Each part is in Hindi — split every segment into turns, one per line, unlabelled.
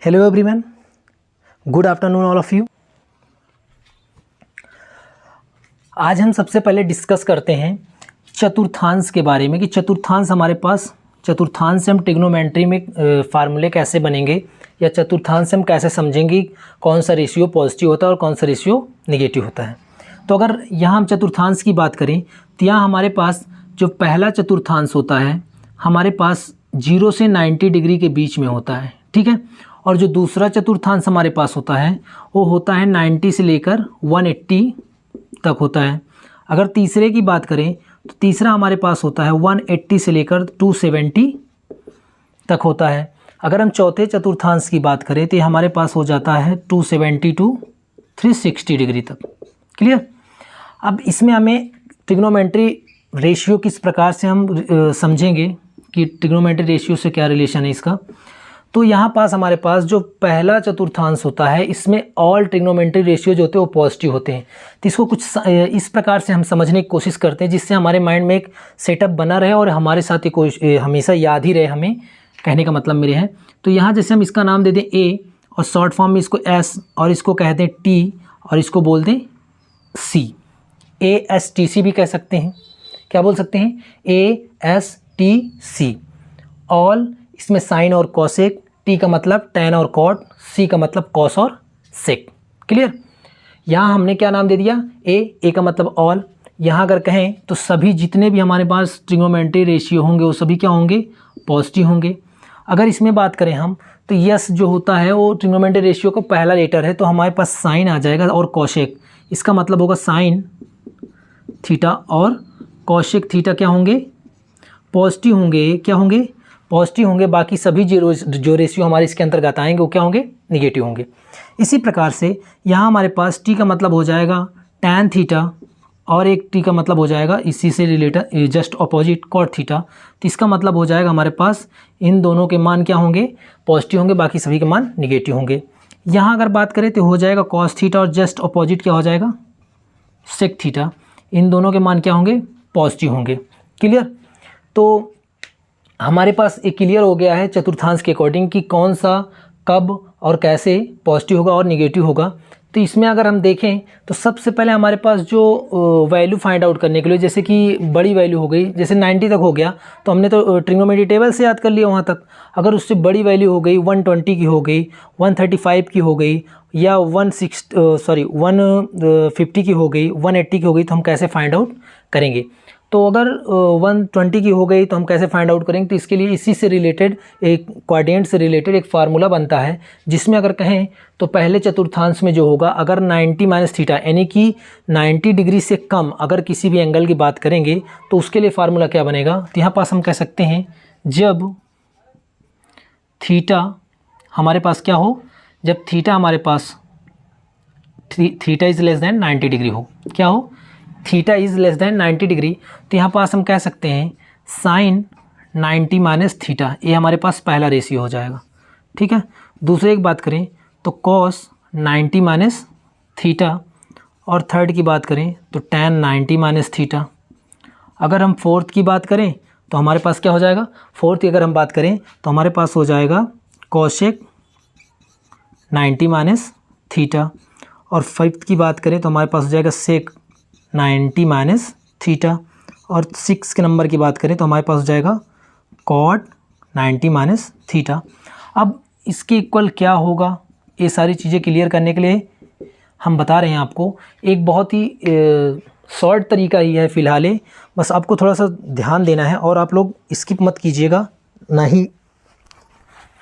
Hello everyone, good afternoon all of you. आज हम सबसे पहले डिस्कस करते हैं चतुर्थांश के बारे में कि चतुर्थांश हमारे पास, चतुर्थांश से हम ट्रिग्नोमेट्री में फार्मूले कैसे बनेंगे या चतुर्थांश से हम कैसे समझेंगे कौन सा रेशियो पॉजिटिव होता है और कौन सा रेशियो नेगेटिव होता है। तो अगर यहाँ हम चतुर्थांश की बात करें तो यहाँ हमारे पास जो पहला चतुर्थांश होता है हमारे पास 0 से 90 डिग्री के बीच में होता है, ठीक है। और जो दूसरा चतुर्थांश हमारे पास होता है वो होता है 90 से लेकर 180 तक होता है। अगर तीसरे की बात करें तो तीसरा हमारे पास होता है 180 से लेकर 270 तक होता है। अगर हम चौथे चतुर्थांश की बात करें तो ये हमारे पास हो जाता है 270 टू 360 डिग्री तक। क्लियर। अब इसमें हमें ट्रिग्नोमेट्री रेशियो किस प्रकार से हम समझेंगे कि ट्रिग्नोमेट्री रेशियो से क्या रिलेशन है इसका। तो यहाँ पास हमारे पास जो पहला चतुर्थांश होता है इसमें ऑल ट्रिग्नोमेट्री रेशियो जो होते हैं वो पॉजिटिव होते हैं। तो इसको कुछ इस प्रकार से हम समझने की कोशिश करते हैं जिससे हमारे माइंड में एक सेटअप बना रहे और हमारे साथ ये कोई हमेशा याद ही रहे हमें, कहने का मतलब मेरे है। तो यहाँ जैसे हम इसका नाम दे दें ए और शॉर्ट फॉर्म में इसको एस और इसको कह दें टी और इसको बोल दें सी। ASTC भी कह सकते हैं। क्या बोल सकते हैं? ASTC। ऑल इसमें साइन और कॉसेक, टी का मतलब टैन और कॉट, सी का मतलब कॉस और सेक। क्लियर। यहाँ हमने क्या नाम दे दिया? ए का मतलब ऑल। यहाँ अगर कहें तो सभी जितने भी हमारे पास ट्रिग्नोमेट्री रेशियो होंगे वो सभी क्या होंगे? पॉजिटिव होंगे। अगर इसमें बात करें हम तो यस जो होता है वो ट्रिग्नोमेट्री रेशियो का पहला लेटर है, तो हमारे पास साइन आ जाएगा और कॉशेक, इसका मतलब होगा साइन थीटा और कॉशेक थीटा क्या होंगे? पॉजिटिव होंगे। क्या होंगे? पॉजिटिव होंगे। बाकी सभी जो रेशियो हमारे इसके अंतर्गत आएंगे वो क्या होंगे? निगेटिव होंगे। इसी प्रकार से यहाँ हमारे पास टी का मतलब हो जाएगा टैन थीटा और एक टी का मतलब हो जाएगा इसी से related just opposite cot theta. तो इसका मतलब हो जाएगा हमारे पास इन दोनों के मान क्या होंगे? पॉजिटिव होंगे, बाकी सभी के मान निगेटिव होंगे। यहाँ अगर बात करें तो हो जाएगा कॉस थीटा और जस्ट अपोजिट क्या हो जाएगा? Sec theta. इन दोनों के मान क्या होंगे? पॉजिटिव होंगे। क्लियर। तो हमारे पास एक क्लियर हो गया है चतुर्थांश के अकॉर्डिंग कि कौन सा कब और कैसे पॉजिटिव होगा और निगेटिव होगा। तो इसमें अगर हम देखें तो सबसे पहले हमारे पास जो वैल्यू फाइंड आउट करने के लिए, जैसे कि बड़ी वैल्यू हो गई, जैसे 90 तक हो गया तो हमने तो ट्रिग्नोमेट्री टेबल से याद कर लिया वहाँ तक। अगर उससे बड़ी वैल्यू हो गई 120 की हो गई, 135 की हो गई या 150 की हो गई, 180 की हो गई, तो हम कैसे फाइंड आउट करेंगे? तो अगर 120 की हो गई तो हम कैसे फाइंड आउट करेंगे? तो इसके लिए इसी से रिलेटेड एक क्वाड्रेंट से रिलेटेड एक फार्मूला बनता है जिसमें अगर कहें तो पहले चतुर्थांश में जो होगा अगर 90 माइनस थीटा यानी कि 90 डिग्री से कम अगर किसी भी एंगल की बात करेंगे तो उसके लिए फार्मूला क्या बनेगा? तो यहाँ पास हम कह सकते हैं जब थीटा हमारे पास क्या हो? जब थीटा हमारे पास theta is less than 90 degree हो। क्या हो? Theta is less than 90 degree. तो यहाँ पास हम कह सकते हैं साइन 90 माइनस थीटा, ये हमारे पास पहला रेशियो हो जाएगा, ठीक है। दूसरे की बात करें तो कॉस 90 माइनस थीटा और थर्ड की बात करें तो टैन 90 माइनस थीटा। अगर हम फोर्थ की बात करें तो हमारे पास क्या हो जाएगा? फोर्थ की अगर हम बात करें तो हमारे पास हो जाएगा कॉशेक 90 माइनस थीटा और फिफ्थ की बात करें तो हमारे पास हो जाएगा सेक 90 माइनस थीटा और 6 के नंबर की बात करें तो हमारे पास हो जाएगा कॉट 90 माइनस थीटा। अब इसके इक्वल क्या होगा? ये सारी चीज़ें क्लियर करने के लिए हम बता रहे हैं आपको एक बहुत ही शॉर्ट तरीका ही है फ़िलहाल, बस आपको थोड़ा सा ध्यान देना है और आप लोग स्किप मत कीजिएगा, ना ही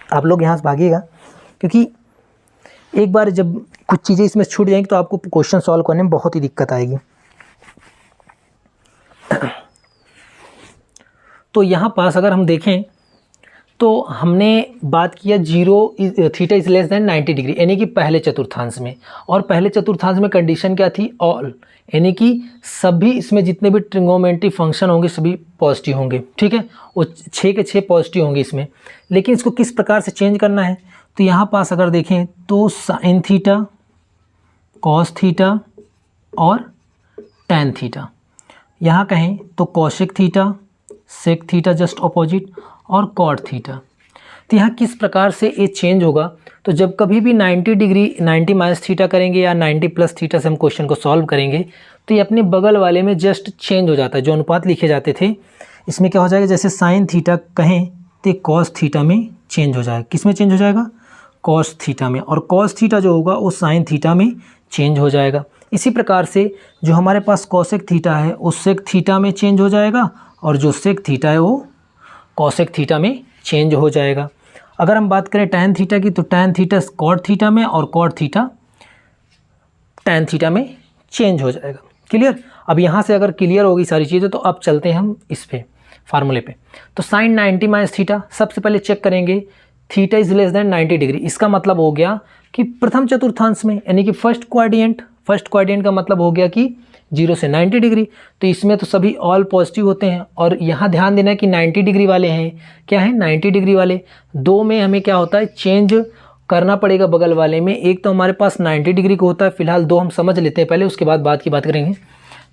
आप लोग यहाँ से भागिएगा, क्योंकि एक बार जब कुछ चीज़ें इसमें छूट जाएंगी तो आपको क्वेश्चन सॉल्व करने में बहुत ही दिक्कत आएगी। तो यहाँ पास अगर हम देखें तो हमने बात किया theta is less than 90 degree यानी कि पहले चतुर्थांश में, और पहले चतुर्थांश में कंडीशन क्या थी? ऑल, यानी कि सभी इसमें जितने भी ट्रिग्नोमेट्री फंक्शन होंगे सभी पॉजिटिव होंगे, ठीक है। वो 6 के 6 पॉजिटिव होंगे इसमें। लेकिन इसको किस प्रकार से चेंज करना है? तो यहाँ पास अगर देखें तो साइन थीटा, कॉस थीटा और टैन थीटा। यहाँ कहें तो cosec theta, sec theta just opposite और कॉट थीटा। तो यहाँ किस प्रकार से ये चेंज होगा, तो जब कभी भी 90 डिग्री 90 माइनस थीटा करेंगे या 90 प्लस थीटा से हम क्वेश्चन को सॉल्व करेंगे तो ये अपने बगल वाले में जस्ट चेंज हो जाता है। जो अनुपात लिखे जाते थे इसमें क्या हो जाएगा, जैसे साइन थीटा कहें तो कॉस थीटा में चेंज हो जाएगा। किस में चेंज हो जाएगा, कॉस थीटा में, और कॉस थीटा जो होगा वो साइन थीटा में चेंज हो जाएगा। इसी प्रकार से जो हमारे पास कॉसेक थीटा है वो सेक थीटा में चेंज हो जाएगा, और जो सेक थीटा है वो कॉसेक थीटा में चेंज हो जाएगा। अगर हम बात करें टैन थीटा की तो टैन थीटा कॉट थीटा में और कॉट थीटा टैन थीटा में चेंज हो जाएगा। क्लियर। अब यहाँ से अगर क्लियर होगी सारी चीज़ें तो अब चलते हैं हम इस पे फार्मूले पे। तो साइन 90 माइनस थीटा, सबसे पहले चेक करेंगे theta is less than 90 degree. इसका मतलब हो गया कि प्रथम चतुर्थांश में यानी कि फर्स्ट क्वाड्रेंट का मतलब हो गया कि 0 से 90 डिग्री। तो इसमें तो सभी ऑल पॉजिटिव होते हैं, और यहाँ ध्यान देना कि 90 डिग्री वाले हैं, क्या है 90 डिग्री वाले। दो में हमें क्या होता है, चेंज करना पड़ेगा बगल वाले में। एक तो हमारे पास 90 डिग्री का होता है, फिलहाल दो हम समझ लेते हैं पहले, उसके बाद बात की बात करेंगे।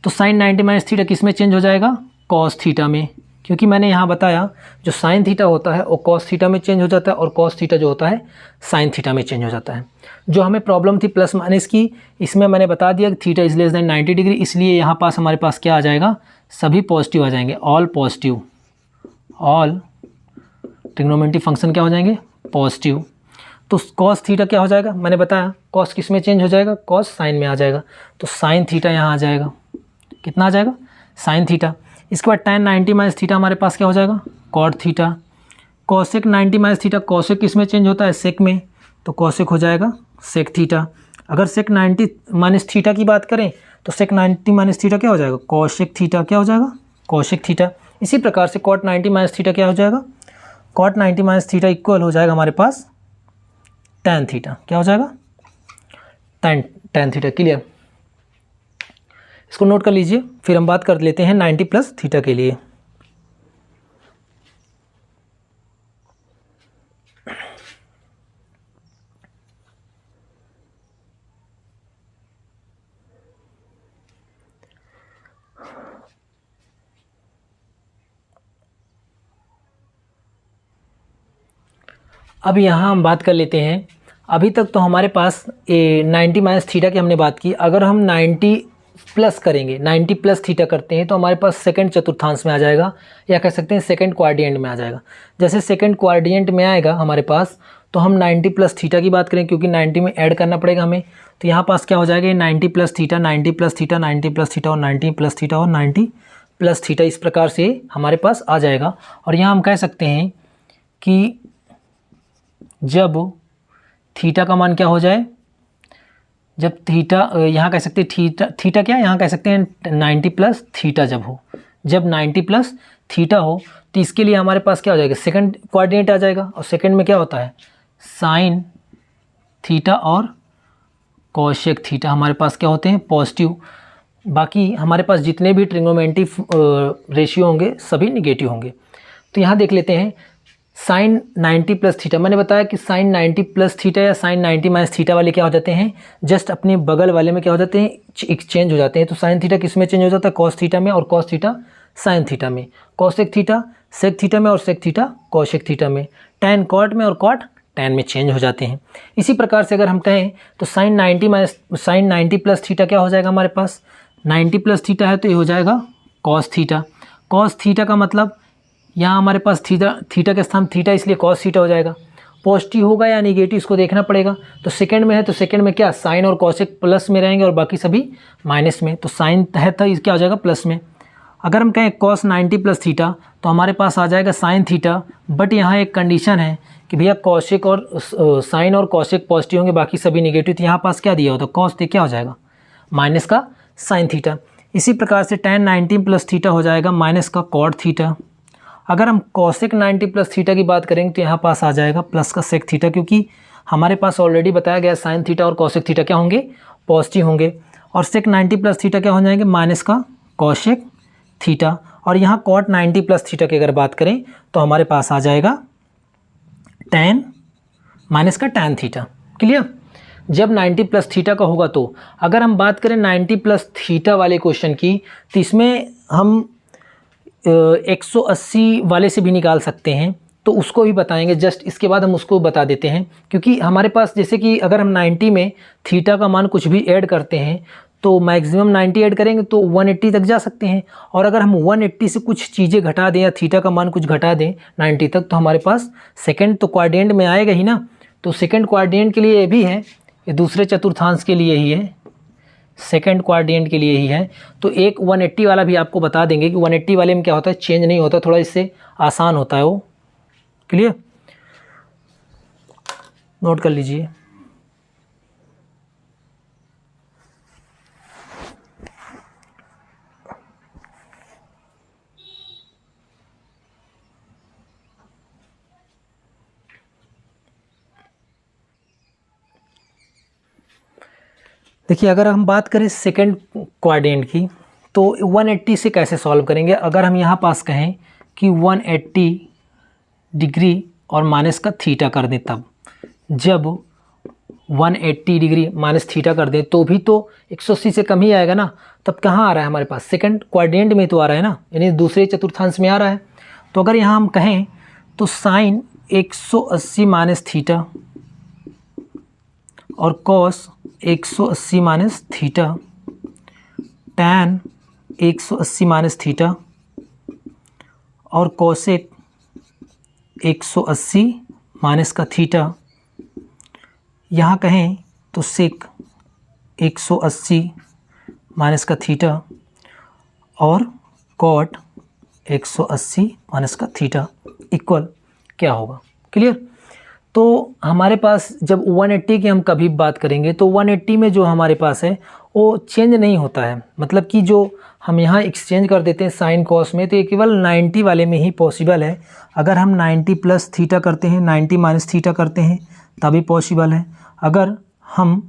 तो साइन 90 माइनस थीटा किस में चेंज हो जाएगा, कॉस थीटा में, क्योंकि मैंने यहाँ बताया जो साइन थीटा होता है वो कॉस थीटा में चेंज हो जाता है, और कॉस थीटा जो होता है साइन थीटा में चेंज हो जाता है। जो हमें प्रॉब्लम थी प्लस माइनस की, इसमें मैंने बता दिया कि theta is less than 90 degree, इसलिए यहाँ पास हमारे पास क्या आ जाएगा, सभी पॉजिटिव आ जाएंगे, all positive, all trigonometric function क्या हो जाएंगे, पॉजिटिव। तो कॉस थीटा क्या हो जाएगा, मैंने बताया कॉस किस में चेंज हो जाएगा, कॉस साइन में आ जाएगा। तो साइन थीटा यहाँ आ जाएगा, कितना आ जाएगा, साइन थीटा। इसके बाद tan 90 माइनस थीटा हमारे पास क्या हो जाएगा, cot theta. Cosec 90 minus theta, cosec किस में चेंज होता है, सेक में, तो कॉसेक हो जाएगा सेक थीटा। अगर सेक 90 माइनस थीटा की बात करें तो सेक 90 माइनस थीटा क्या हो जाएगा, कॉसेक थीटा, क्या हो जाएगा, कॉसेक थीटा। इसी प्रकार से कॉट 90 माइनस थीटा क्या हो जाएगा, कॉट 90 माइनस थीटा इक्वल हो जाएगा हमारे पास टैन थीटा, क्या हो जाएगा, टैन थीटा। क्लियर। इसको नोट कर लीजिए, फिर हम बात कर लेते हैं 90 प्लस थीटा के लिए। अब यहाँ हम बात कर लेते हैं, अभी तक तो हमारे पास 90 माइनस थीटा की हमने बात की। अगर हम 90 प्लस करेंगे, 90 प्लस थीटा करते हैं तो हमारे पास सेकंड चतुर्थांश में आ जाएगा, या कह सकते हैं सेकंड क्वाड्रेंट में आ जाएगा। जैसे सेकंड क्वाड्रेंट में आएगा हमारे पास, तो हम 90 प्लस थीटा की बात करें, क्योंकि 90 में ऐड करना पड़ेगा हमें, तो यहाँ पास क्या हो जाएगा, 90 plus theta, 90 plus theta, 90 plus theta और 90 प्लस थीटा और 90 प्लस थीटा, इस प्रकार से हमारे पास आ जाएगा। और यहाँ हम कह सकते हैं कि जब थीटा का मान क्या हो जाए, जब थीटा, यहाँ कह सकते हैं थीटा क्या, यहाँ कह सकते हैं 90 प्लस थीटा जब हो, जब 90 प्लस थीटा हो, तो इसके लिए हमारे पास क्या हो जाएगा, सेकंड क्वाड्रेंट आ जाएगा। और सेकंड में क्या होता है, साइन थीटा और कॉसेक थीटा हमारे पास क्या होते हैं, पॉजिटिव। बाकी हमारे पास जितने भी ट्रिग्नोमेट्रिक रेशियो होंगे सभी निगेटिव होंगे। तो यहाँ देख लेते हैं साइन 90 प्लस थीटा, मैंने बताया कि साइन 90 प्लस थीटा या साइन 90 माइनस थीटा वाले क्या हो जाते हैं, जस्ट अपने बगल वाले में क्या हो जाते हैं, एक्सचेंज हो जाते हैं। तो साइन थीटा किस में चेंज हो जाता है, कॉस थीटा में, और कॉस थीटा साइन थीटा में, कॉसेक थीटा सेक थीटा में, और सेक थीटा कॉसेक थीटा में, टैन कॉट में और कॉट टैन में चेंज हो जाते हैं। इसी प्रकार से अगर हम कहें तो साइन 90 प्लस थीटा क्या हो जाएगा हमारे पास, 90 प्लस थीटा है तो ये हो जाएगा कॉस थीटा। कॉस थीटा का मतलब यहाँ हमारे पास थीटा के स्थान थीटा, इसलिए कॉस थीटा हो जाएगा। पॉजिटिव होगा या नेगेटिव इसको देखना पड़ेगा। तो सेकंड में है तो सेकंड में क्या, साइन और कॉसेक प्लस में रहेंगे और बाकी सभी माइनस में। तो साइन है तो क्या हो जाएगा, प्लस में। अगर हम कहें कॉस 90 प्लस थीटा तो हमारे पास आ जाएगा साइन थीटा, बट यहाँ एक कंडीशन है कि भैया कॉसेक और साइन और कॉसेक पॉजिटिव होंगे, बाकी सभी नेगेटिव। तो यहाँ पास क्या दिया होता है, कॉस तो क्या हो जाएगा, माइनस का साइन थीटा। इसी प्रकार से tan 90 प्लस थीटा हो जाएगा माइनस का कॉट थीटा। अगर हम कॉसेक 90 प्लस थीटा की बात करेंगे तो यहाँ पास आ जाएगा प्लस का सेक थीटा, क्योंकि हमारे पास ऑलरेडी बताया गया साइन थीटा और कॉसेक थीटा क्या होंगे, पॉजिटिव होंगे। और सेक 90 प्लस थीटा क्या हो जाएंगे, माइनस का कॉसेक थीटा। और यहाँ कॉट 90 प्लस थीटा की अगर बात करें तो हमारे पास आ जाएगा टैन माइनस का टैन थीटा। क्लियर। जब 90 प्लस थीटा का होगा तो अगर हम बात करें 90 प्लस थीटा वाले क्वेश्चन की, तो इसमें हम 180 वाले से भी निकाल सकते हैं, तो उसको भी बताएंगे। जस्ट इसके बाद हम उसको बता देते हैं, क्योंकि हमारे पास जैसे कि अगर हम 90 में थीटा का मान कुछ भी ऐड करते हैं तो मैक्सिमम 90 ऐड करेंगे तो 180 तक जा सकते हैं, और अगर हम 180 से कुछ चीज़ें घटा दें या थीटा का मान कुछ घटा दें 90 तक, तो हमारे पास सेकंड तो क्वाड्रेंट में आएगा ही ना। तो सेकंड क्वाड्रेंट के लिए ये भी है, ये दूसरे चतुर्थांश के लिए ही है, सेकंड क्वाड्रेंट के लिए ही है। तो एक 180 वाला भी आपको बता देंगे कि 180 वाले में क्या होता है, चेंज नहीं होता, थोड़ा इससे आसान होता है वो। क्लियर, नोट कर लीजिए। देखिए, अगर हम बात करें सेकंड क्वाड्रेंट की तो 180 से कैसे सॉल्व करेंगे। अगर हम यहाँ पास कहें कि 180 डिग्री और माइनस का थीटा कर दें, तब जब 180 डिग्री माइनस थीटा कर दें तो भी तो 180 से कम ही आएगा ना। तब कहाँ आ रहा है हमारे पास, सेकंड क्वाड्रेंट में तो आ रहा है ना, यानी दूसरे चतुर्थांश में आ रहा है। तो अगर यहाँ हम कहें तो साइन 180 माइनस थीटा और cos 180 minus theta, tan 180 minus theta और कोसेक 180 माइनस का थीटा। यहाँ कहें तो सेक 180 माइनस का थीटा और कॉट 180 माइनस का थीटा इक्वल क्या होगा। क्लियर। तो हमारे पास जब 180 की हम कभी बात करेंगे तो 180 में जो हमारे पास है वो चेंज नहीं होता है, मतलब कि जो हम यहाँ एक्सचेंज कर देते हैं साइन कॉस में, तो ये केवल 90 वाले में ही पॉसिबल है। अगर हम 90 प्लस थीटा करते हैं, 90 माइनस थीटा करते हैं तभी पॉसिबल है। अगर हम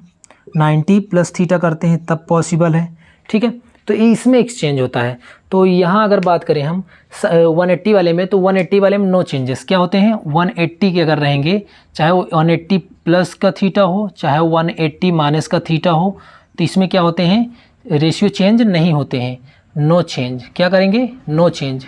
90 प्लस थीटा करते हैं तब पॉसिबल है। ठीक है, तो इसमें एक्सचेंज होता है। तो यहाँ अगर बात करें हम 180 वाले में, तो 180 वाले में नो चेंजेस क्या होते हैं, 180 के अगर रहेंगे, चाहे वो 180 प्लस का थीटा हो चाहे 180 माइनस का थीटा हो, तो इसमें क्या होते हैं, रेशियो चेंज नहीं होते हैं, नो चेंज। क्या करेंगे, नो चेंज।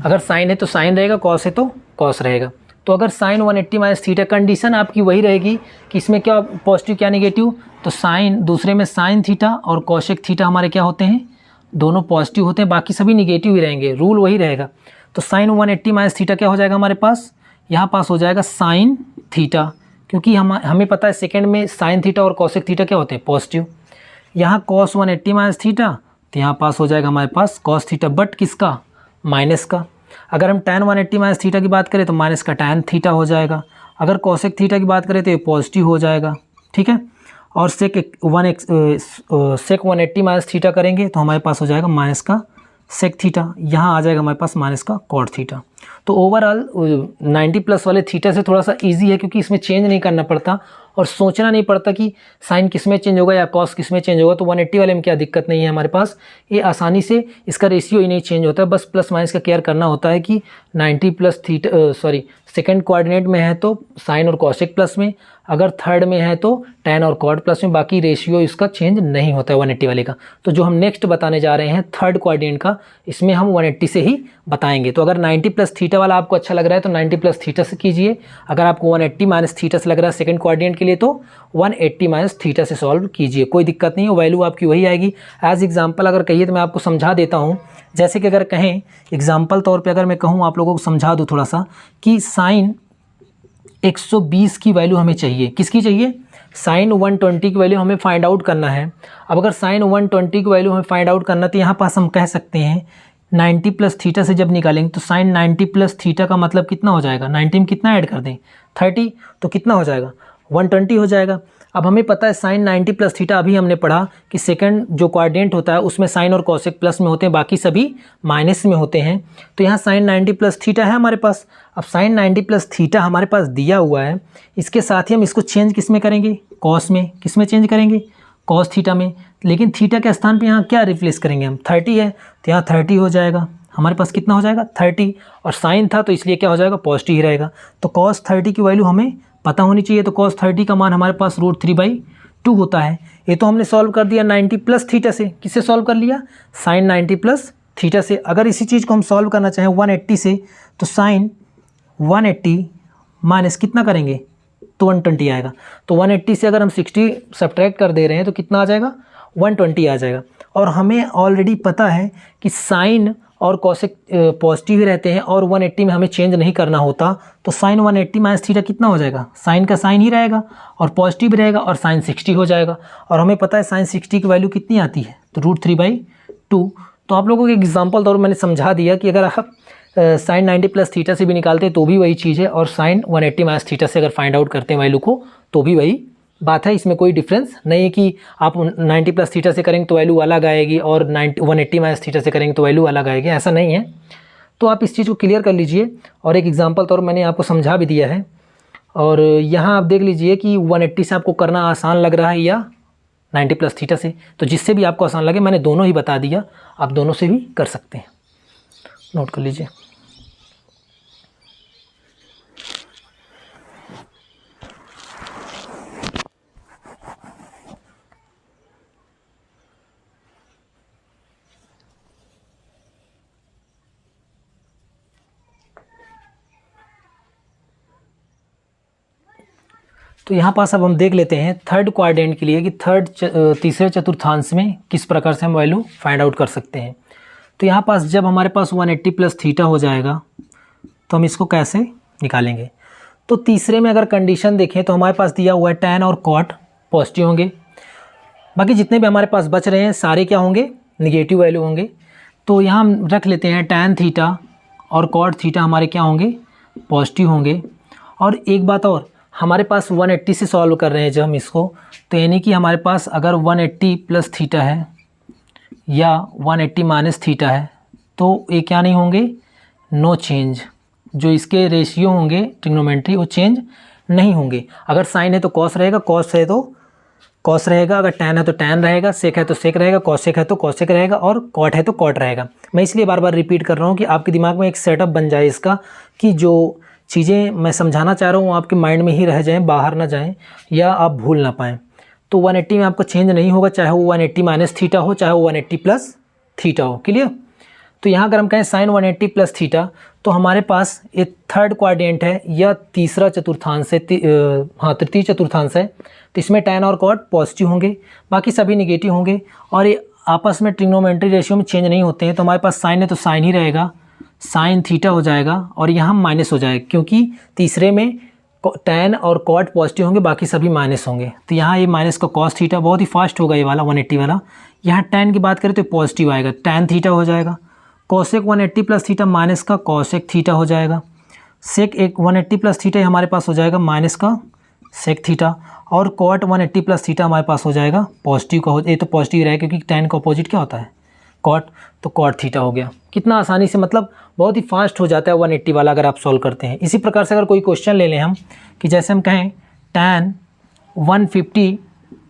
अगर साइन है तो साइन रहेगा, कॉस है तो कॉस रहेगा। तो अगर साइन 180 माइनस थीटा, कंडीशन आपकी वही रहेगी कि इसमें क्या पॉजिटिव क्या नेगेटिव, तो साइन दूसरे में साइन थीटा और कॉसेक थीटा हमारे क्या होते हैं, दोनों पॉजिटिव होते हैं, बाकी सभी निगेटिव ही रहेंगे, रूल वही रहेगा। तो साइन 180 माइनस थीटा क्या हो जाएगा हमारे पास, यहाँ पास हो जाएगा साइन थीटा, क्योंकि हमें पता है सेकेंड में साइन थीटा और कॉसेक थीटा क्या होते हैं, पॉजिटिव। यहाँ कॉस 180 माइनस थीटा, तो यहाँ पास हो जाएगा हमारे पास कॉस थीटा, बट किसका, माइनस का। अगर हम tan 180 माइनस थीटा की बात करें तो माइनस का tan थीटा हो जाएगा। अगर कॉसेक थीटा की बात करें तो ये पॉजिटिव हो जाएगा। ठीक है, और सेक 180 माइनस थीटा करेंगे तो हमारे पास हो जाएगा माइनस का सेक थीटा, यहाँ आ जाएगा हमारे पास माइनस का कॉट थीटा। तो ओवरऑल 90 प्लस वाले थीटा से थोड़ा सा इजी है, क्योंकि इसमें चेंज नहीं करना पड़ता और सोचना नहीं पड़ता कि साइन किस में चेंज होगा या कॉस किस में चेंज होगा। तो 180 वाले में क्या दिक्कत नहीं है हमारे पास, ये आसानी से इसका रेशियो ही नहीं चेंज होता है, बस प्लस माइनस का केयर करना होता है कि 90 प्लस थीटा सेकंड कोऑर्डिनेट में है तो साइन और कॉसेक प्लस में, अगर थर्ड में है तो tan और कॉट प्लस में, बाकी रेशियो इसका चेंज नहीं होता है 180 वाले का। तो जो हम नेक्स्ट बताने जा रहे हैं थर्ड कोऑर्डिनेट का, इसमें हम 180 से ही बताएंगे। तो अगर 90 प्लस थीटा वाला आपको अच्छा लग रहा है तो 90 प्लस थीटा से कीजिए, अगर आपको 180 माइनस थीटा से लग रहा है सेकंड कोऑर्डिनेट के लिए तो 180 माइनस थीटा से सॉल्व कीजिए, कोई दिक्कत नहीं है, वैल्यू आपकी वही आएगी। एज एग्जाम्पल अगर कहिए तो मैं आपको समझा देता हूँ। जैसे कि अगर कहें एग्जाम्पल तौर पर अगर मैं कहूँ आप लोगों को समझा दूँ थोड़ा सा, कि साइन 120 की वैल्यू हमें चाहिए, किसकी चाहिए, साइन 120 की वैल्यू हमें फाइंड आउट करना है। अब अगर साइन 120 की वैल्यू हमें फाइंड आउट करना, तो यहाँ पास हम कह सकते हैं 90 प्लस थीटा से जब निकालेंगे तो साइन 90 प्लस थीटा का मतलब कितना हो जाएगा, 90 में कितना ऐड कर दें 30, तो कितना हो जाएगा 120 हो जाएगा। अब हमें पता है साइन 90 प्लस थीटा, अभी हमने पढ़ा कि सेकंड जो कोऑर्डिनेट होता है उसमें साइन और कॉसेक प्लस में होते हैं, बाकी सभी माइनस में होते हैं। तो यहाँ साइन 90 प्लस थीटा है हमारे पास। अब साइन 90 प्लस थीटा हमारे पास दिया हुआ है, इसके साथ ही हम इसको चेंज किस में करेंगे, कॉस में। किस में चेंज करेंगे, कॉस थीटा में। लेकिन थीटा के स्थान पे यहाँ क्या रिप्लेस करेंगे हम, 30 है तो यहाँ 30 हो जाएगा हमारे पास, कितना हो जाएगा 30, और साइन था तो इसलिए क्या हो जाएगा, पॉजिटिव ही रहेगा। तो कॉस 30 की वैल्यू हमें पता होनी चाहिए। तो कॉस 30 का मान हमारे पास √3/2 होता है। ये तो हमने सॉल्व कर दिया 90 प्लस थीटा से। किससे सॉल्व कर लिया, साइन 90 प्लस थीटा से। अगर इसी चीज़ को हम सॉल्व करना चाहें 180 से, तो साइन 180 माइनस कितना करेंगे तो 120 आएगा। तो 180 से अगर हम 60 सब्ट्रैक्ट कर दे रहे हैं तो कितना आ जाएगा 120 आ जाएगा। और हमें ऑलरेडी पता है कि साइन और कॉसेक पॉजिटिव ही रहते हैं और 180 में हमें चेंज नहीं करना होता। तो साइन 180 माइनस थीटा कितना हो जाएगा, साइन का साइन ही रहेगा और पॉजिटिव भी रहेगा और साइन 60 हो जाएगा। और हमें पता है साइन 60 की वैल्यू कितनी आती है, तो √3/2। तो आप लोगों को एग्जाम्पल तौर मैंने समझा दिया कि अगर आप साइन 90 प्लस थीटा से भी निकालते हैं तो भी वही चीज़ है, और साइन 180 माइनस थीटा से अगर फाइंड आउट करते हैं वैल्यू को तो भी वही बात है। इसमें कोई डिफरेंस नहीं है कि आप 90 प्लस थीटा से करेंगे तो वैल्यू अलग आएगी और 180 माइनस थीटा से करेंगे तो वैल्यू अलग आएगी, ऐसा नहीं है। तो आप इस चीज़ को क्लियर कर लीजिए। और एक एग्जांपल तौर मैंने आपको समझा भी दिया है। और यहाँ आप देख लीजिए कि 180 से आपको करना आसान लग रहा है या 90 प्लस थीटा से, तो जिससे भी आपको आसान लगे, मैंने दोनों ही बता दिया, आप दोनों से भी कर सकते हैं, नोट कर लीजिए। तो यहाँ पास अब हम देख लेते हैं थर्ड क्वाड्रेंट के लिए कि तीसरे चतुर्थांश में किस प्रकार से हम वैल्यू फाइंड आउट कर सकते हैं। तो यहाँ पास जब हमारे पास 180 प्लस थीटा हो जाएगा तो हम इसको कैसे निकालेंगे। तो तीसरे में अगर कंडीशन देखें तो हमारे पास दिया हुआ है tan और cot पॉजिटिव होंगे, बाकी जितने भी हमारे पास बच रहे हैं सारे क्या होंगे, निगेटिव वैल्यू होंगे। तो यहाँ हम रख लेते हैं tan थीटा और cot थीटा हमारे क्या होंगे, पॉजिटिव होंगे। और एक बात और, हमारे पास 180 से सॉल्व कर रहे हैं जब हम इसको, तो यानी कि हमारे पास अगर 180 प्लस थीटा है या 180 माइनस थीटा है तो ये क्या नहीं होंगे, नो चेंज। जो इसके रेशियो होंगे ट्रिग्नोमेट्री वो चेंज नहीं होंगे। अगर साइन है तो कॉस रहेगा, कॉस है तो कॉस रहेगा, अगर टैन है तो टैन रहेगा, सेक है तो सेक रहेगा, कॉसेक है तो कॉसेक रहेगा, और कॉट है तो कॉट रहेगा। मैं इसलिए बार बार रिपीट कर रहा हूँ कि आपके दिमाग में एक सेटअप बन जाए इसका, कि जो चीज़ें मैं समझाना चाह रहा हूँ आपके माइंड में ही रह जाएं, बाहर ना जाएं या आप भूल ना पाएँ। तो 180 में आपका चेंज नहीं होगा, चाहे वो 180 माइनस थीटा हो, चाहे वो 180 प्लस थीटा हो। क्लियर। तो यहाँ अगर हम कहें साइन 180 प्लस थीटा, तो हमारे पास एक थर्ड क्वाड्रेंट है या तीसरा चतुर्थांश है, तृतीय चतुर्थांश है। तो इसमें tan और cot पॉजिटिव होंगे, बाकी सभी निगेटिव होंगे, और ये आपस में ट्रिग्नोमेट्री रेशियो में चेंज नहीं होते हैं। तो हमारे पास साइन है तो साइन ही रहेगा, साइन थीटा हो जाएगा, और यहाँ माइनस हो जाएगा क्योंकि तीसरे में tan और cot पॉजिटिव होंगे, बाकी सभी माइनस होंगे। तो यहाँ ये माइनस का cos थीटा बहुत ही फास्ट होगा, ये वाला 180 वाला। यहाँ tan की बात करें तो पॉजिटिव आएगा, tan थीटा हो जाएगा। कॉसेक 180 प्लस थीटा माइनस का कॉसेक थीटा हो जाएगा। सेक 180 प्लस थीटा हमारे पास हो जाएगा माइनस का सेक थीटा, और कॉट 180 प्लस थीटा हमारे पास हो जाएगा पॉजिटिव का। ये तो पॉजिटिव रहेगा क्योंकि tan का अपोजिट क्या होता है, कॉट, तो कॉट थीटा हो गया। कितना आसानी से, मतलब बहुत ही फास्ट हो जाता है 180 वाला अगर आप सॉल्व करते हैं। इसी प्रकार से अगर कोई क्वेश्चन ले लें हम, कि जैसे हम कहें tan 150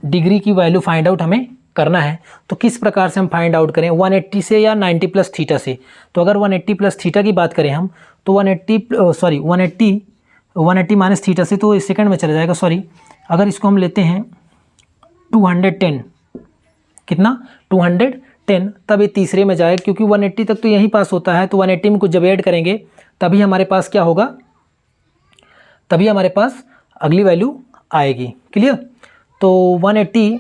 डिग्री की वैल्यू फाइंड आउट हमें करना है, तो किस प्रकार से हम फाइंड आउट करें, 180 से या 90 प्लस थीटा से। तो अगर 180 प्लस थीटा की बात करें हम, तो 180 माइनस थीटा से तो सेकंड में चला जाएगा, सॉरी। अगर इसको हम लेते हैं 210, कितना 210, तब ये तीसरे में जाएगा क्योंकि 180 तक तो यहीं पास होता है। तो 180 में कुछ जब ऐड करेंगे तभी हमारे पास क्या होगा, तभी हमारे पास अगली वैल्यू आएगी। क्लियर। तो 180,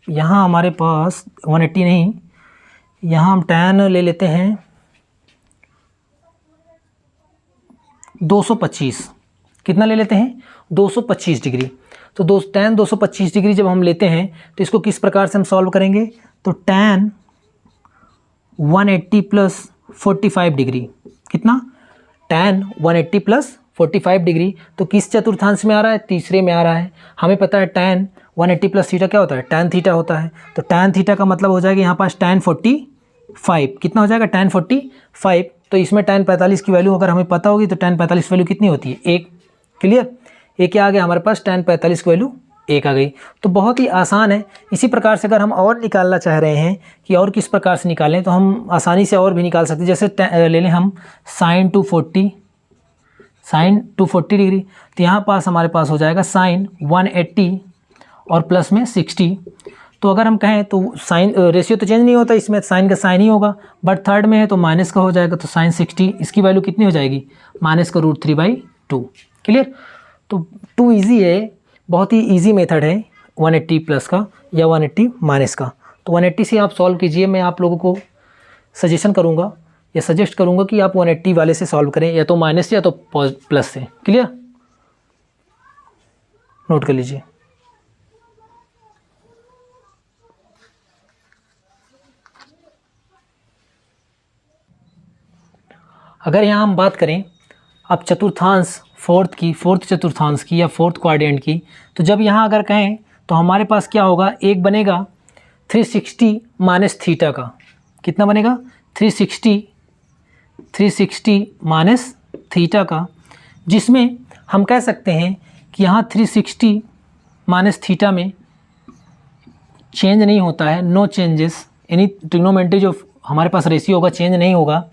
यहाँ हमारे पास 180 नहीं, यहाँ हम tan ले लेते हैं 225, कितना ले लेते हैं 225 डिग्री। तो tan 225 डिग्री जब हम लेते हैं तो इसको किस प्रकार से हम सॉल्व करेंगे, तो tan 180 प्लस 45 डिग्री, कितना tan 180 प्लस 45 डिग्री, तो किस चतुर्थांश में आ रहा है, तीसरे में आ रहा है। हमें पता है tan 180 प्लस थीटा क्या होता है, tan थीटा होता है। तो tan थीटा का मतलब हो जाएगा यहाँ पास tan 45, कितना हो जाएगा tan 45। तो इसमें tan 45 की वैल्यू अगर हमें पता होगी तो tan 45 वैल्यू कितनी होती है, 1। क्लियर। ये क्या आ गया हमारे पास, tan 45 की वैल्यू 1 आ गई। तो बहुत ही आसान है। इसी प्रकार से अगर हम और निकालना चाह रहे हैं कि और किस प्रकार से निकालें, तो हम आसानी से और भी निकाल सकते हैं। जैसे ले लें हम sin 240 डिग्री, तो यहाँ पास हमारे पास हो जाएगा sin 180 और प्लस में 60। तो अगर हम कहें तो साइन रेशियो तो चेंज नहीं होता इसमें, साइन का साइन ही होगा, बट थर्ड में है तो माइनस का हो जाएगा, तो साइन 60 इसकी वैल्यू कितनी हो जाएगी, -√3/2। क्लियर। तो 2 ईजी है, बहुत ही ईजी मेथड है 180 प्लस का या 180 माइनस का। तो 180 से आप सॉल्व कीजिए। मैं आप लोगों को सजेशन करूँगा या सजेस्ट करूँगा कि आप 180 वाले से सॉल्व करें, या तो माइनस या तो प्लस से। क्लियर, नोट कर लीजिए। अगर यहाँ हम बात करें अब चतुर्थांश फोर्थ चतुर्थांश की या फोर्थ क्वाड्रेंट की, तो जब यहाँ अगर कहें तो हमारे पास क्या होगा, एक बनेगा 360 माइनस थीटा का। कितना बनेगा, 360 माइनस थीटा का, जिसमें हम कह सकते हैं कि यहाँ 360 माइनस थीटा में चेंज नहीं होता है, नो चेंजेस, यानी ट्रिग्नोमेट्री जो हमारे पास रेशियो होगा चेंज नहीं होगा।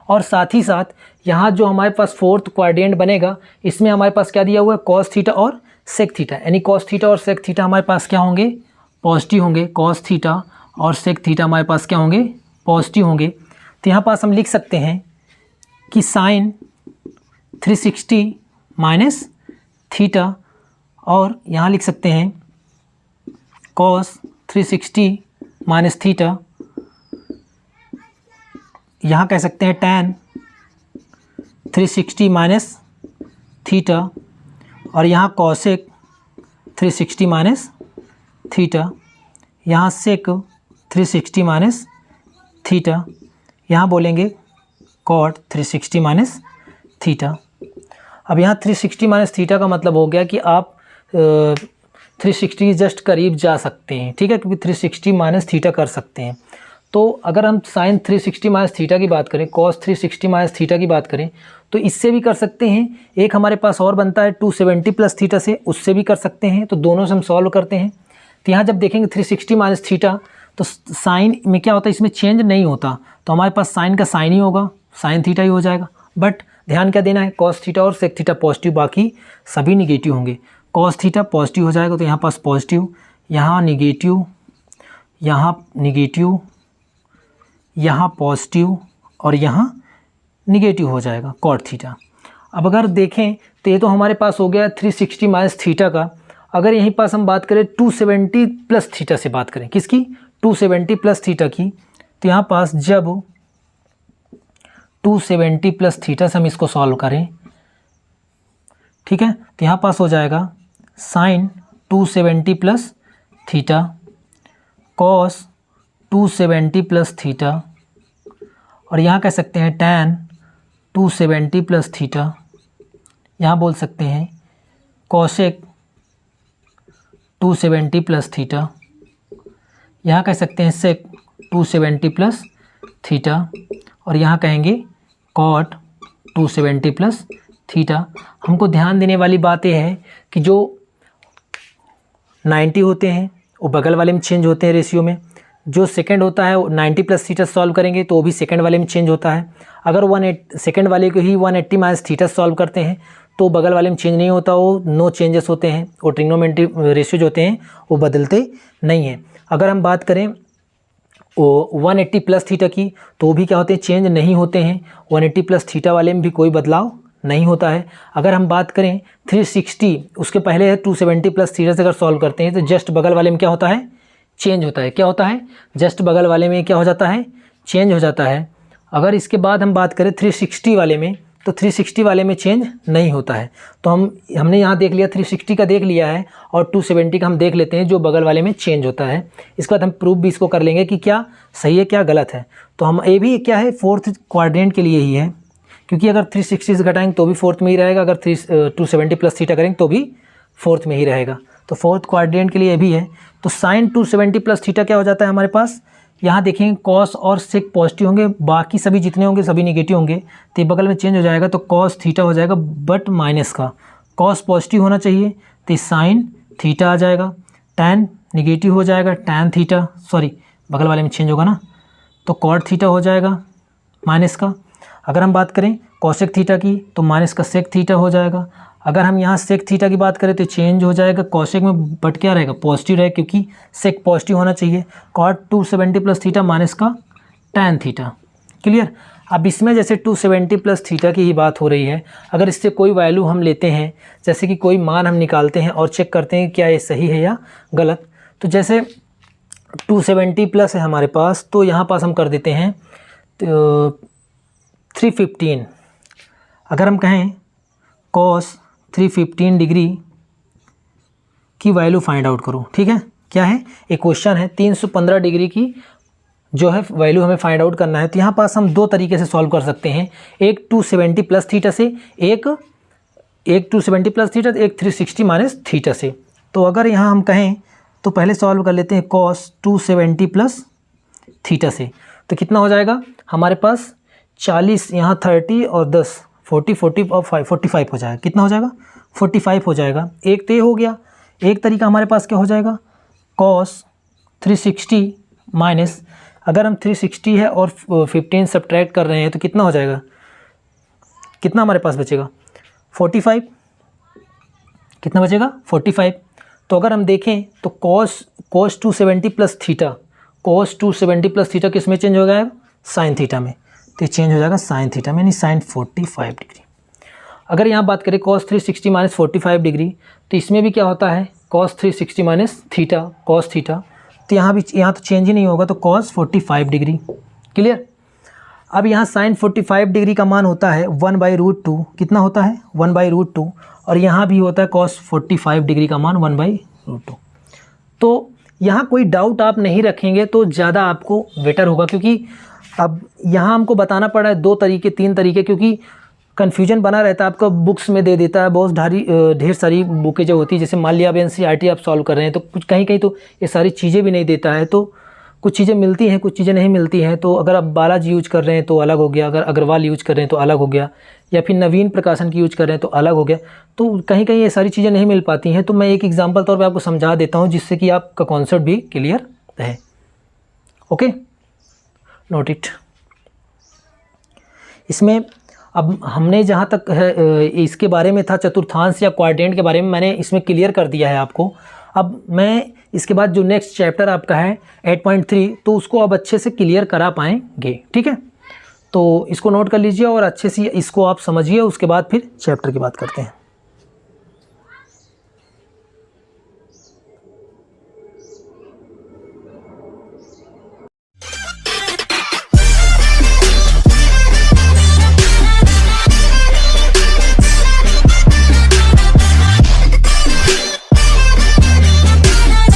और साथ ही साथ यहाँ जो हमारे पास फोर्थ क्वाड्रेंट बनेगा, इसमें हमारे पास क्या दिया हुआ है, कॉस थीटा और सेक थीटा, यानी कॉस थीटा और सेक थीटा हमारे पास क्या होंगे, पॉजिटिव होंगे। कॉस थीटा और सेक थीटा हमारे पास क्या होंगे, पॉजिटिव होंगे। तो यहाँ पास हम लिख सकते हैं कि साइन 360 माइनस थीटा, और यहाँ लिख सकते हैं कॉस 360 माइनस थीटा, यहाँ कह सकते हैं tan 360 माइनस थीटा, और यहाँ कॉसेक 360 माइनस थीटा, यहाँ सेक 360 माइनस थीटा, यहाँ बोलेंगे कॉट 360 माइनस थीटा। अब यहाँ 360 माइनस थीटा का मतलब हो गया कि आप 360 जस्ट करीब जा सकते हैं, ठीक है, क्योंकि 360 माइनस थीटा कर सकते हैं। तो अगर हम साइन 360 माइनस थीटा की बात करें, कॉस 360 माइनस थीटा की बात करें, तो इससे भी कर सकते हैं। एक हमारे पास और बनता है 270 प्लस थीटा से, उससे भी कर सकते हैं। तो दोनों से हम सॉल्व करते हैं। तो यहाँ जब देखेंगे 360 माइनस थीटा, तो साइन में क्या होता है, इसमें चेंज नहीं होता, तो हमारे पास साइन का साइन ही होगा, साइन थीटा ही हो जाएगा। बट ध्यान क्या देना है, कॉस थीटा और सेक थीटा पॉजिटिव, बाकी सभी निगेटिव होंगे। कॉस थीटा पॉजिटिव हो जाएगा, तो यहाँ पास पॉजिटिव, यहाँ निगेटिव, यहाँ निगेटिव, यहाँ पॉजिटिव और यहाँ निगेटिव हो जाएगा कॉट थीटा। अब अगर देखें तो ये तो हमारे पास हो गया 360 माइनस थीटा का। अगर यहीं पास हम बात करें 270 प्लस थीटा से बात करें, किसकी, 270 प्लस थीटा की, तो यहाँ पास जब 270 प्लस थीटा से हम इसको सॉल्व करें, ठीक है, तो यहाँ पास हो जाएगा sine 270 plus theta, cos 270 plus theta, और यहाँ कह सकते हैं tan 270 प्लस थीटा, यहाँ बोल सकते हैं कॉसेक 270 प्लस थीटा, यहाँ कह सकते हैं सेक 270 प्लस थीटा, और यहाँ कहेंगे कॉट 270 प्लस थीटा। हमको ध्यान देने वाली बात यह है कि जो 90 होते हैं वो बगल वाले में चेंज होते हैं रेशियो में, जो सेकंड होता है 90 प्लस थीटा सॉल्व करेंगे तो वो भी सेकंड वाले में चेंज होता है। अगर सेकंड वाले को ही 180 माइनस थीटा सॉल्व करते हैं तो बगल वाले में चेंज नहीं होता, वो नो चेंजेस होते हैं, वो ट्रिग्नोमेट्री रेशियो जो होते हैं वो बदलते नहीं हैं। अगर हम बात करें वो 180 प्लस थीटा की, तो वो भी क्या होते हैं, चेंज नहीं होते हैं। 180 प्लस थीटा वाले में भी कोई बदलाव नहीं होता है। अगर हम बात करें 360, उसके पहले है 270 प्लस थीटा से अगर सॉल्व करते हैं तो जस्ट बगल वाले में क्या होता है, चेंज होता है। क्या होता है, जस्ट बगल वाले में क्या हो जाता है, चेंज हो जाता है। अगर इसके बाद हम बात करें 360 वाले में, तो 360 वाले में चेंज नहीं होता है। तो हमने यहाँ देख लिया 360 का देख लिया है, और 270 का हम देख लेते हैं जो बगल वाले में चेंज होता है। इसके बाद हम प्रूफ भी इसको कर लेंगे कि क्या सही है क्या गलत है। तो हम ये भी क्या है, फोर्थ क्वाड्रेंट के लिए ही है, क्योंकि अगर 360 से घटाएंगे तो भी फोर्थ में ही रहेगा, अगर 270 प्लस थीटा करेंगे तो भी फोर्थ में ही रहेगा। तो फोर्थ क्वाड्रेंट के लिए भी है। तो साइन 270 प्लस थीटा क्या हो जाता है हमारे पास, यहाँ देखेंगे कॉस और सेक पॉजिटिव होंगे, बाकी सभी जितने होंगे सभी निगेटिव होंगे, तो बगल में चेंज हो जाएगा, तो कॉस थीटा हो जाएगा बट माइनस का। कॉस पॉजिटिव होना चाहिए तो साइन थीटा आ जाएगा, टैन निगेटिव हो जाएगा, टैन थीटा, सॉरी बगल वाले में चेंज होगा ना, तो कॉट थीटा हो जाएगा माइनस का। अगर हम बात करें कॉसेक थीटा की तो माइनस का सेक थीटा हो जाएगा। अगर हम यहाँ सेक थीटा की बात करें तो चेंज हो जाएगा, कॉसेक में बट क्या रहेगा, पॉजिटिव रहेगा क्योंकि सेक पॉजिटिव होना चाहिए। कॉट 270 प्लस थीटा माइनस का टैन थीटा। क्लियर। अब इसमें जैसे 270 प्लस थीटा की ही बात हो रही है, अगर इससे कोई वैल्यू हम लेते हैं, जैसे कि कोई मान हम निकालते हैं और चेक करते हैं क्या ये सही है या गलत, तो जैसे 270 प्लस है हमारे पास, तो यहाँ पास हम कर देते हैं तो 315। अगर हम कहें कॉस 315 डिग्री की वैल्यू फाइंड आउट करो, ठीक है, क्या है, एक क्वेश्चन है 315 डिग्री की जो है वैल्यू हमें फाइंड आउट करना है। तो यहाँ पास हम दो तरीके से सॉल्व कर सकते हैं, एक 270 प्लस थीटा से, एक 270 प्लस थीटा, एक 360 माइनस थीटा से। तो अगर यहाँ हम कहें तो पहले सॉल्व कर लेते हैं कॉस 270 प्लस थीटा से, तो कितना हो जाएगा हमारे पास 40, यहाँ 30 और 10 40 और 5 45 हो जाएगा। कितना हो जाएगा 45 हो जाएगा। एक तो ये हो गया। एक तरीका हमारे पास क्या हो जाएगा, कॉस 360 माइनस, अगर हम 360 है और 15 सब्ट्रैक्ट कर रहे हैं तो कितना हो जाएगा, कितना हमारे पास बचेगा 45, कितना बचेगा 45। तो अगर हम देखें तो cos 270 plus theta, cos 270 plus theta किस में चेंज हो जाएगा, साइन थीटा में, तो चेंज हो जाएगा साइन थीटा में, यानी साइन 45 डिग्री। अगर यहाँ बात करें कॉस 360 माइनस 45 डिग्री, तो इसमें भी क्या होता है cos 360 minus theta cos theta, तो यहाँ तो चेंज ही नहीं होगा, तो कॉस 45 डिग्री। क्लियर। अब यहाँ साइन 45 डिग्री का मान होता है 1/√2, कितना होता है 1/√2, और यहाँ भी होता है कॉस 45 डिग्री का मान 1/√2। तो यहाँ कोई डाउट आप नहीं रखेंगे तो ज़्यादा आपको बेटर होगा, क्योंकि अब यहाँ हमको बताना पड़ा है 2 तरीके 3 तरीके, क्योंकि कन्फ्यूजन बना रहता है, आपका बुक्स में दे देता है बहुत ढेर सारी बुकें जो होती है, जैसे मान लिया अब NCERT आप सॉल्व कर रहे हैं तो कुछ कहीं तो ये सारी चीज़ें भी नहीं देता है, तो कुछ चीज़ें मिलती हैं कुछ चीज़ें नहीं मिलती हैं। तो अगर आप बालाजी यूज कर रहे हैं तो अलग हो गया, अगर अग्रवाल यूज कर रहे हैं तो अलग हो गया, या फिर नवीन प्रकाशन की यूज कर रहे हैं तो अलग हो गया, तो कहीं ये सारी चीज़ें नहीं मिल पाती हैं। तो मैं एक एग्जाम्पल तौर पर आपको समझा देता हूँ जिससे कि आपका कॉन्सेप्ट भी क्लियर रहे। Okay, note it. इसमें अब हमने जहाँ तक है इसके बारे में था चतुर्थांश या क्वाड्रेंट के बारे में, मैंने इसमें क्लियर कर दिया है आपको। अब मैं इसके बाद जो नेक्स्ट चैप्टर आपका है 8.3, तो उसको अब अच्छे से क्लियर करा पाएंगे, ठीक है। तो इसको नोट कर लीजिए और अच्छे से इसको आप समझिए, उसके बाद फिर चैप्टर की बात करते हैं।